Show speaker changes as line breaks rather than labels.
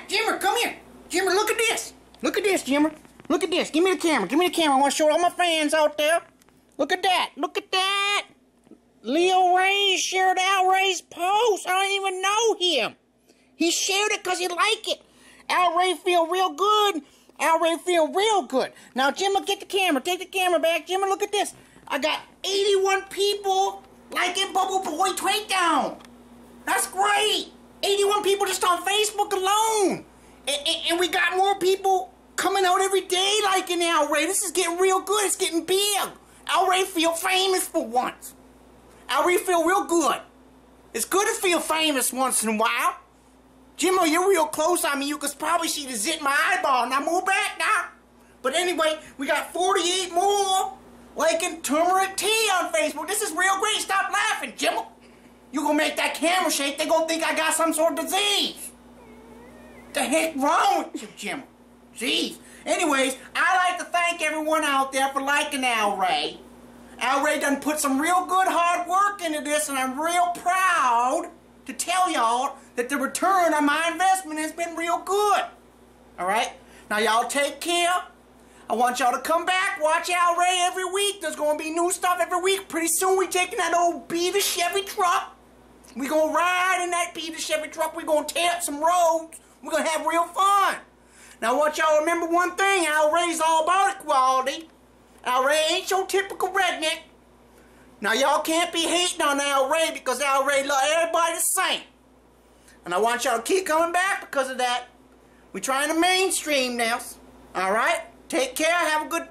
Jimmer, come here. Jimmer, look at this. Look at this, Jimmer. Look at this. Give me the camera. Give me the camera. I want to show all my fans out there. Look at that. Look at that. Leo Ray shared Al Ray's post. I don't even know him. He shared it because he liked it. Al Ray feel real good. Al Ray feel real good. Now, Jimmer, get the camera. Take the camera back. Jimmer, look at this. I got 81 people liking Bubble Boy Takedown. That's great. 81 people just on Facebook alone. And we got more people coming out every day liking Al Ray. This is getting real good. It's getting big. Al Ray feel famous for once. Al Ray feel real good. It's good to feel famous once in a while. Jimmo, you're real close on me. You could probably see the zit in my eyeball. Now move back now. But anyway, we got 48 more liking turmeric tea on Facebook. This is real great. Stop laughing, Jimmo. You gonna make that camera shake, they gonna think I got some sort of disease. The heck wrong with you, Jimmo? Jeez. Anyways, I'd like to thank everyone out there for liking Al Ray. Al Ray done put some real good hard work into this, and I'm real proud to tell y'all that the return on my investment has been real good. Alright? Now y'all take care. I want y'all to come back, watch Al Ray every week. There's going to be new stuff every week. Pretty soon we taking that old Beaver Chevy truck. We going to ride in that Beaver Chevy truck. We going to tear up some roads. We're going to have real fun. Now I want y'all to remember one thing. Al Ray's all about equality. Al Ray ain't your typical redneck. Now y'all can't be hating on Al Ray because Al Ray love everybody the same. And I want y'all to keep coming back because of that. We're trying to mainstream now. Alright? Take care. Have a good